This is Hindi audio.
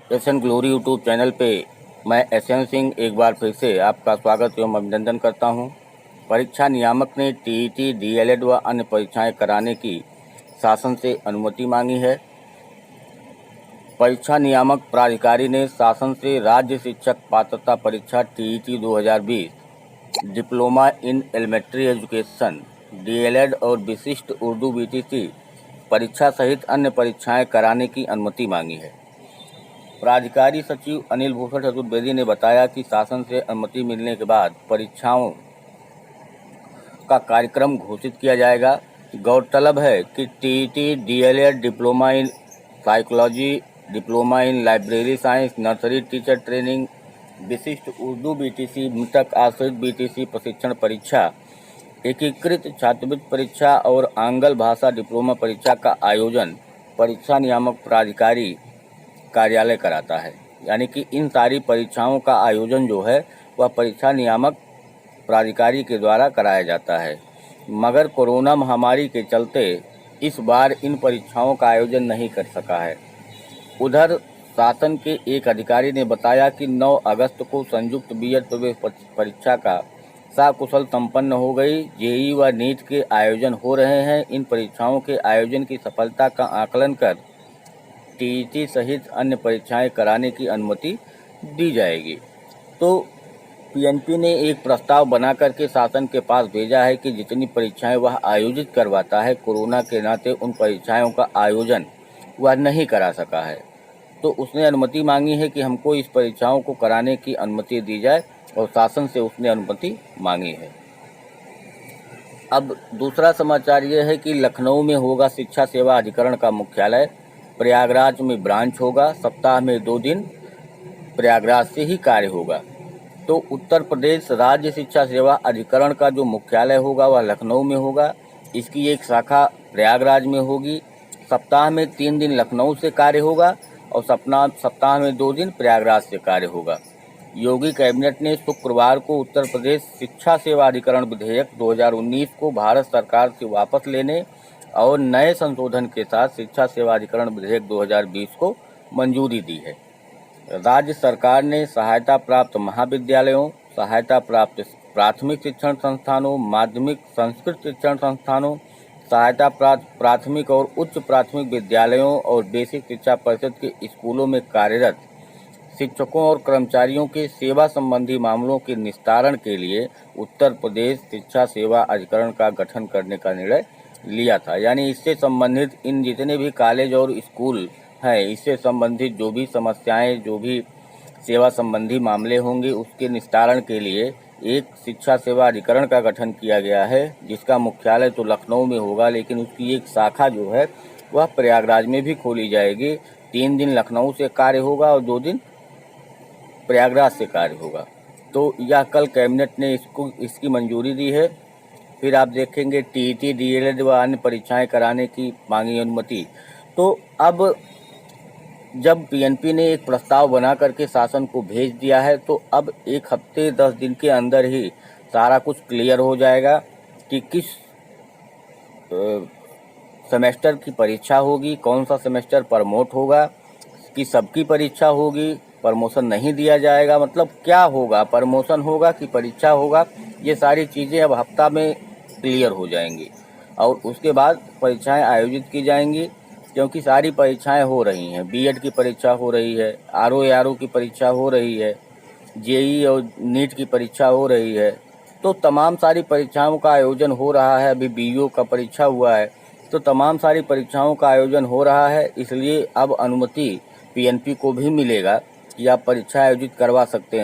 एसएन ग्लोरी यूट्यूब चैनल पे मैं एसएन सिंह एक बार फिर से आपका स्वागत एवं अभिनंदन करता हूं। परीक्षा नियामक ने टीईटी, डीएलएड व अन्य परीक्षाएं कराने की शासन से अनुमति मांगी है। परीक्षा नियामक प्राधिकारी ने शासन से राज्य शिक्षक पात्रता परीक्षा TET 2020, diploma in elementary education, DElEd और विशिष्ट उर्दू बीटीसी परीक्षा सहित अन्य परीक्षाएं कराने की अनुमति मांगी है। प्राधिकारी सचिव अनिल भूषण चतुर्वेदी ने बताया कि शासन से अनुमति मिलने के बाद परीक्षाओं का कार्यक्रम घोषित किया जाएगा। गौरतलब है कि TET, DElEd, diploma in psychology, diploma in library science, nursery teacher training, विशिष्ट उर्दू बीटीसी, मृतक आश्रित बीटीसी प्रशिक्षण परीक्षा, एकीकृत छात्रवृत्ति परीक्षा और आंग्ल भाषा डिप्लोमा परीक्षा का आयोजन परीक्षा नियामक प्राधिकारी कार्यालय कराता है। यानी कि इन सारी परीक्षाओं का आयोजन जो है वह परीक्षा नियामक प्राधिकारी के द्वारा कराया जाता है। मगर कोरोना महामारी के चलते इस बार इन परीक्षाओं का आयोजन नहीं कर सका है। उधर शासन के एक अधिकारी ने बताया कि 9 अगस्त को संयुक्त बीएड प्रवेश परीक्षा का सकुशल संपन्न हो गई। जेईई व नीट के आयोजन हो रहे हैं। इन परीक्षाओं के आयोजन की सफलता का आकलन कर टीईटी सहित अन्य परीक्षाएं कराने की अनुमति दी जाएगी। तो पीएनपी ने एक प्रस्ताव बना करके शासन के पास भेजा है कि जितनी परीक्षाएं वह आयोजित करवाता है, कोरोना के नाते उन परीक्षाओं का आयोजन वह नहीं करा सका है। तो उसने अनुमति मांगी है कि हमको इस परीक्षाओं को कराने की अनुमति दी जाए और शासन से उसने अनुमति मांगी है। अब दूसरा समाचार यह है कि लखनऊ में होगा शिक्षा सेवा अधिकरण का मुख्यालय। प्रयागराज में ब्रांच होगा। सप्ताह में 2 दिन प्रयागराज से ही कार्य होगा। तो उत्तर प्रदेश राज्य शिक्षा सेवा अधिकरण का जो मुख्यालय होगा वह लखनऊ में होगा। इसकी एक शाखा प्रयागराज में होगी। सप्ताह में 3 दिन लखनऊ से कार्य होगा और सप्ताह में 2 दिन प्रयागराज से कार्य होगा। योगी कैबिनेट ने शुक्रवार को उत्तर प्रदेश शिक्षा सेवा अधिकरण विधेयक 2019 को भारत सरकार से वापस लेने और नए संशोधन के साथ शिक्षा सेवा अधिकरण विधेयक 2020 को मंजूरी दी है। राज्य सरकार ने सहायता प्राप्त महाविद्यालयों, सहायता प्राप्त प्राथमिक शिक्षण संस्थानों, माध्यमिक संस्कृत शिक्षण संस्थानों, सहायता प्राप्त प्राथमिक और उच्च प्राथमिक विद्यालयों और बेसिक शिक्षा परिषद के स्कूलों में कार्यरत शिक्षकों और कर्मचारियों के सेवा संबंधी मामलों के निस्तारण के लिए उत्तर प्रदेश शिक्षा सेवा अधिकरण का गठन करने का निर्णय लिया था। यानी इससे संबंधित इन जितने भी कॉलेज और स्कूल हैं, इससे संबंधित जो भी समस्याएं, जो भी सेवा संबंधी मामले होंगे, उसके निस्तारण के लिए एक शिक्षा सेवा अधिकरण का गठन किया गया है, जिसका मुख्यालय तो लखनऊ में होगा, लेकिन उसकी एक शाखा जो है वह प्रयागराज में भी खोली जाएगी। 3 दिन लखनऊ से कार्य होगा और 2 दिन प्रयागराज से कार्य होगा। तो यह कल कैबिनेट ने इसकी मंजूरी दी है। फिर आप देखेंगे टीईटी, डीएलएड व अन्य परीक्षाएं कराने की मांगी अनुमति। तो अब जब पीएनपी ने एक प्रस्ताव बना करके शासन को भेज दिया है, तो अब 1 हफ्ते 10 दिन के अंदर ही सारा कुछ क्लियर हो जाएगा कि किस सेमेस्टर की परीक्षा होगी, कौन सा सेमेस्टर प्रमोट होगा, कि सबकी परीक्षा होगी, प्रमोशन नहीं दिया जाएगा, मतलब क्या होगा, प्रमोशन होगा कि परीक्षा होगा, ये सारी चीज़ें अब हफ्ता में क्लियर हो जाएंगी। और उसके बाद परीक्षाएं आयोजित की जाएंगी, क्योंकि सारी परीक्षाएं हो रही हैं। बीएड की परीक्षा हो रही है, आरओ की परीक्षा हो रही है, जेईई और नीट की परीक्षा हो रही है। तो तमाम सारी परीक्षाओं का आयोजन हो रहा है। अभी बीईओ का परीक्षा हुआ है, तो तमाम सारी परीक्षाओं का आयोजन हो रहा है। इसलिए अब अनुमति पीएनपी को भी मिलेगा कि आप परीक्षा आयोजित करवा सकते हैं।